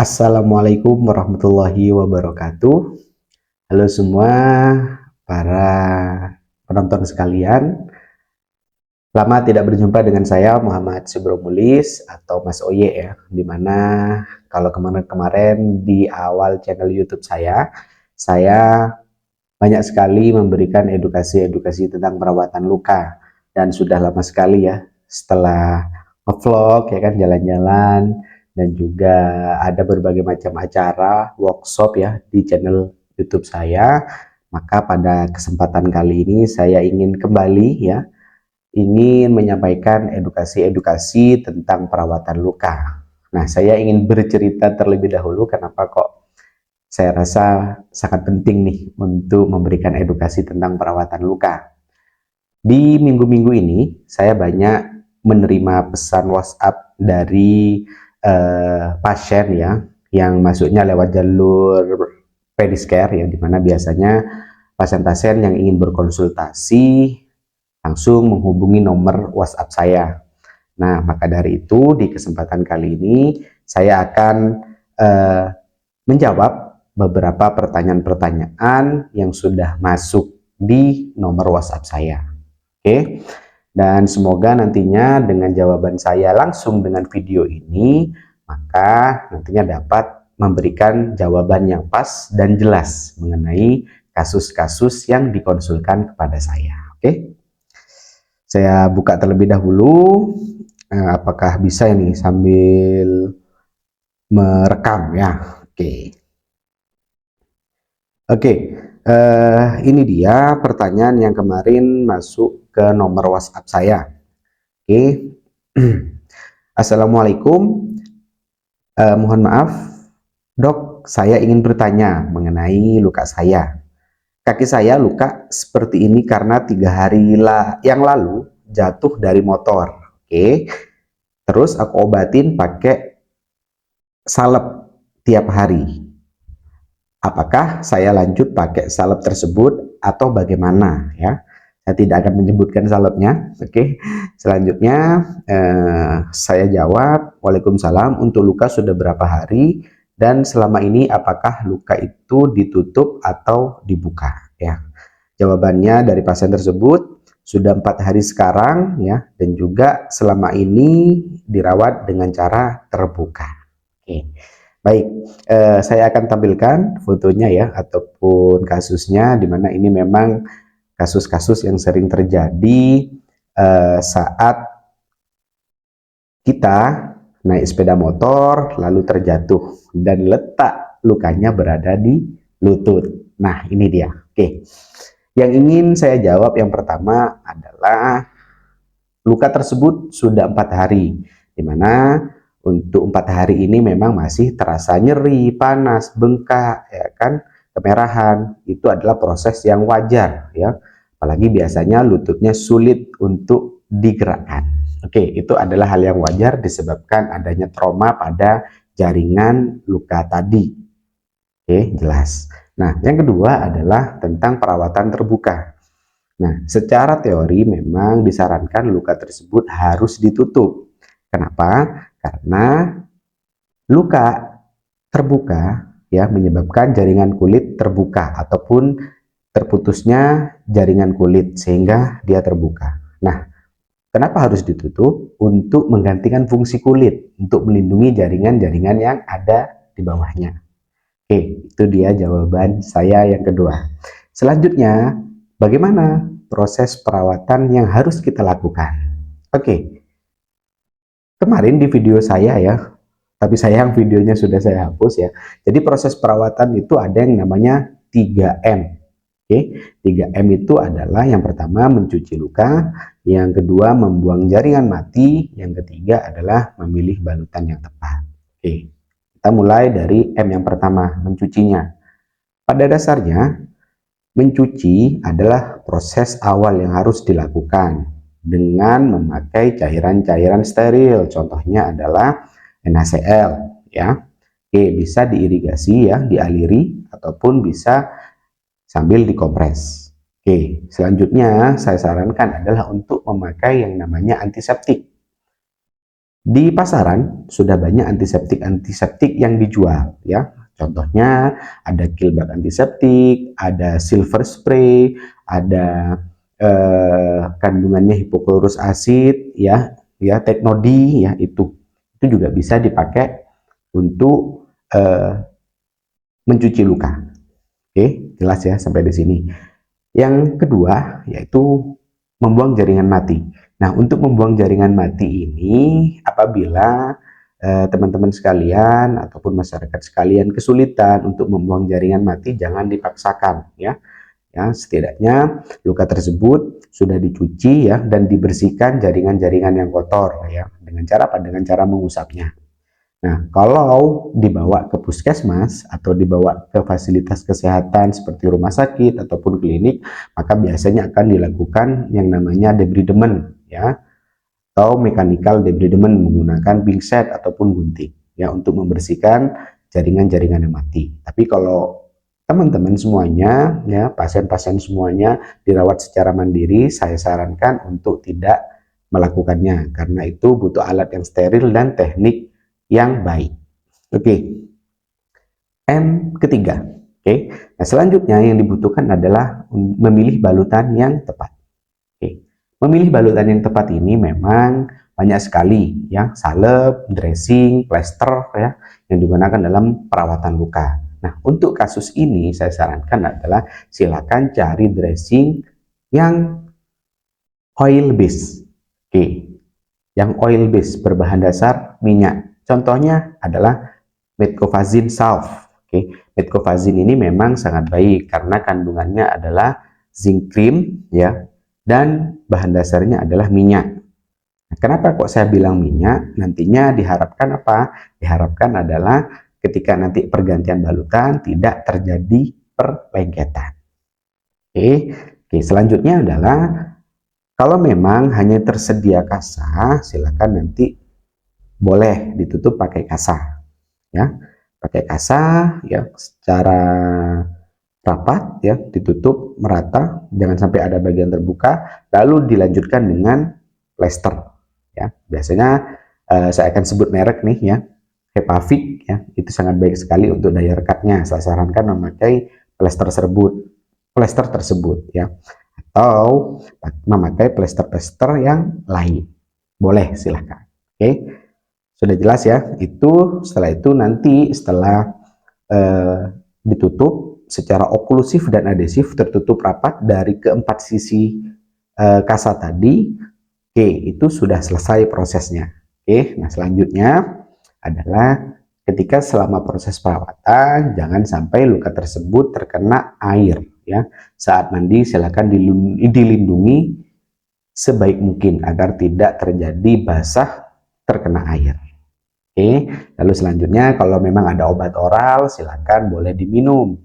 Assalamualaikum warahmatullahi wabarakatuh. Halo semua para penonton sekalian. Lama tidak berjumpa dengan saya Muhammad Subromulis atau Mas Oye ya. Dimana kalau kemarin-kemarin di awal channel YouTube saya banyak sekali memberikan edukasi-edukasi tentang perawatan luka. Dan sudah lama sekali ya setelah nge-vlog ya kan, jalan-jalan, dan juga ada berbagai macam acara workshop ya di channel YouTube saya. Maka pada kesempatan kali ini saya ingin kembali ya, ingin menyampaikan edukasi-edukasi tentang perawatan luka. Nah, saya ingin bercerita terlebih dahulu kenapa kok saya rasa sangat penting nih untuk memberikan edukasi tentang perawatan luka. Di minggu-minggu ini saya banyak menerima pesan WhatsApp dari pasien ya, yang masuknya lewat jalur pedicare ya, dimana biasanya pasien-pasien yang ingin berkonsultasi langsung menghubungi nomor WhatsApp saya. Nah, maka dari itu di kesempatan kali ini saya akan menjawab beberapa pertanyaan-pertanyaan yang sudah masuk di nomor WhatsApp saya. Oke, dan semoga nantinya dengan jawaban saya langsung dengan video ini, maka nantinya dapat memberikan jawaban yang pas dan jelas mengenai kasus-kasus yang dikonsulkan kepada saya. Oke, saya buka terlebih dahulu. Apakah bisa ini sambil merekam ya? Oke, ini dia pertanyaan yang kemarin masuk ke nomor WhatsApp saya. Oke, Assalamualaikum. Mohon maaf, dok, saya ingin bertanya mengenai luka saya. Kaki saya luka seperti ini karena 3 hari yang lalu jatuh dari motor. Oke, terus aku obatin pakai salep tiap hari. Apakah saya lanjut pakai salep tersebut atau bagaimana ya? Saya tidak akan menyebutkan salepnya. Oke. Selanjutnya saya jawab, Waalaikumsalam, untuk luka sudah berapa hari dan selama ini apakah luka itu ditutup atau dibuka ya? Jawabannya dari pasien tersebut sudah 4 hari sekarang ya, dan juga selama ini dirawat dengan cara terbuka. Oke. Baik, saya akan tampilkan fotonya ya, ataupun kasusnya, di mana ini memang kasus-kasus yang sering terjadi saat kita naik sepeda motor lalu terjatuh dan letak lukanya berada di lutut. Nah, ini dia. Oke, yang ingin saya jawab yang pertama adalah luka tersebut sudah 4 hari, di mana untuk 4 hari ini memang masih terasa nyeri, panas, bengkak, ya kan, kemerahan. Itu adalah proses yang wajar ya. Apalagi biasanya lututnya sulit untuk digerakkan. Oke, itu adalah hal yang wajar disebabkan adanya trauma pada jaringan luka tadi. Oke, jelas. Nah, yang kedua adalah tentang perawatan terbuka. Nah, secara teori memang disarankan luka tersebut harus ditutup. Kenapa? Karena luka terbuka ya menyebabkan jaringan kulit terbuka ataupun terputusnya jaringan kulit sehingga dia terbuka. Nah, kenapa harus ditutup? Untuk menggantikan fungsi kulit, untuk melindungi jaringan-jaringan yang ada di bawahnya. Oke, itu dia jawaban saya yang kedua. Selanjutnya, bagaimana proses perawatan yang harus kita lakukan? Oke, kemarin di video saya ya, tapi sayang videonya sudah saya hapus ya. Jadi proses perawatan itu ada yang namanya 3M. Oke, 3M itu adalah yang pertama mencuci luka, yang kedua membuang jaringan mati, yang ketiga adalah memilih balutan yang tepat. Oke, kita mulai dari M yang pertama, mencucinya. Pada dasarnya, mencuci adalah proses awal yang harus dilakukan dengan memakai cairan-cairan steril. Contohnya adalah NaCl ya. Oke, bisa diirigasi ya, dialiri ataupun bisa sambil dikompres. Oke, selanjutnya saya sarankan adalah untuk memakai yang namanya antiseptik. Di pasaran sudah banyak antiseptik yang dijual ya. Contohnya ada Kilbak antiseptik, ada silver spray, ada kandungannya hipoklorus asid ya, Teknodi ya, itu juga bisa dipakai untuk mencuci luka. Oke, jelas ya sampai di sini. Yang kedua yaitu membuang jaringan mati. Nah, untuk membuang jaringan mati ini, apabila teman-teman sekalian ataupun masyarakat sekalian kesulitan untuk membuang jaringan mati, jangan dipaksakan ya. Ya, setidaknya luka tersebut sudah dicuci ya dan dibersihkan jaringan-jaringan yang kotor ya. Dengan cara apa? Dengan cara mengusapnya. Nah, kalau dibawa ke puskesmas atau dibawa ke fasilitas kesehatan seperti rumah sakit ataupun klinik, maka biasanya akan dilakukan yang namanya debridement ya, atau mechanical debridement menggunakan pinset ataupun gunting ya untuk membersihkan jaringan-jaringan yang mati. Tapi kalau teman-teman semuanya ya, pasien-pasien semuanya dirawat secara mandiri, saya sarankan untuk tidak melakukannya karena itu butuh alat yang steril dan teknik yang baik. Oke. Ketiga. Oke. Nah, selanjutnya yang dibutuhkan adalah memilih balutan yang tepat. Oke. Memilih balutan yang tepat ini memang banyak sekali ya, salep, dressing, plester ya yang digunakan dalam perawatan luka. Nah, untuk kasus ini saya sarankan adalah silakan cari dressing yang oil base. Oke. Yang oil base berbahan dasar minyak. Contohnya adalah Metcovazine Salve. Oke, Metcovazine ini memang sangat baik karena kandungannya adalah zinc cream ya, dan bahan dasarnya adalah minyak. Nah, kenapa kok saya bilang minyak? Nantinya diharapkan apa? Diharapkan adalah ketika nanti pergantian balutan tidak terjadi perlengketan. Oke, selanjutnya adalah kalau memang hanya tersedia kasa, silakan nanti boleh ditutup pakai kasa ya, pakai kasa ya secara rapat ya, ditutup merata, jangan sampai ada bagian terbuka, lalu dilanjutkan dengan plester ya. Biasanya saya akan sebut merek nih ya, Hepavic ya, itu sangat baik sekali untuk daya rekatnya. Saya sarankan memakai plester tersebut ya, atau memakai plester-plester yang lain, boleh silahkan. Oke, sudah jelas ya. Itu setelah itu nanti setelah ditutup secara oklusif dan adhesif, tertutup rapat dari keempat sisi kasa tadi, oke, itu sudah selesai prosesnya. Oke, nah selanjutnya adalah ketika selama proses perawatan jangan sampai luka tersebut terkena air ya. Saat mandi silakan dilindungi sebaik mungkin agar tidak terjadi basah terkena air. Oke, lalu selanjutnya kalau memang ada obat oral silakan boleh diminum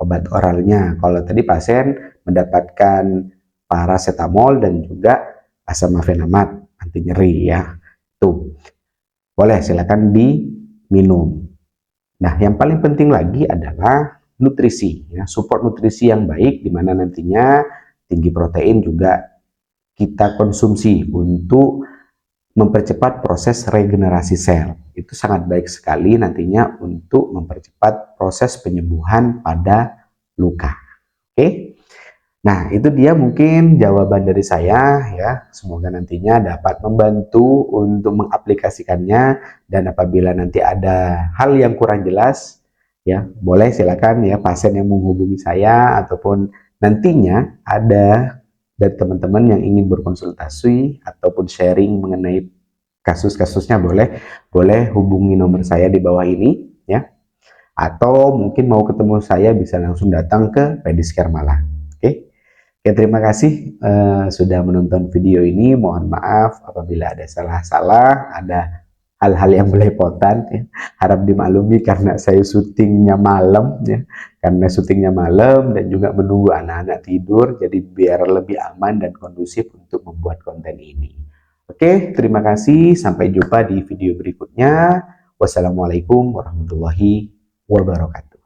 obat oralnya. Kalau tadi pasien mendapatkan paracetamol dan juga asam mefenamat anti nyeri ya, tuh boleh silakan diminum. Nah, yang paling penting lagi adalah nutrisi ya, support nutrisi yang baik di mana nantinya tinggi protein juga kita konsumsi untuk mempercepat proses regenerasi sel. Itu sangat baik sekali nantinya untuk mempercepat proses penyembuhan pada luka. Oke. Nah, itu dia mungkin jawaban dari saya ya. Semoga nantinya dapat membantu untuk mengaplikasikannya, dan apabila nanti ada hal yang kurang jelas ya, boleh silakan ya pasien yang menghubungi saya, ataupun nantinya ada dari teman-teman yang ingin berkonsultasi ataupun sharing mengenai kasus-kasusnya, boleh hubungi nomor saya di bawah ini ya, atau mungkin mau ketemu saya bisa langsung datang ke Pedicare Malang. Oke. Oke, terima kasih sudah menonton video ini. Mohon maaf apabila ada salah-salah, ada hal-hal yang belepotan ya. Harap dimaklumi karena saya syutingnya malam ya, karena syutingnya malam dan juga menunggu anak-anak tidur, jadi biar lebih aman dan kondusif untuk membuat konten ini. Oke, terima kasih, sampai jumpa di video berikutnya. Wassalamualaikum warahmatullahi wabarakatuh.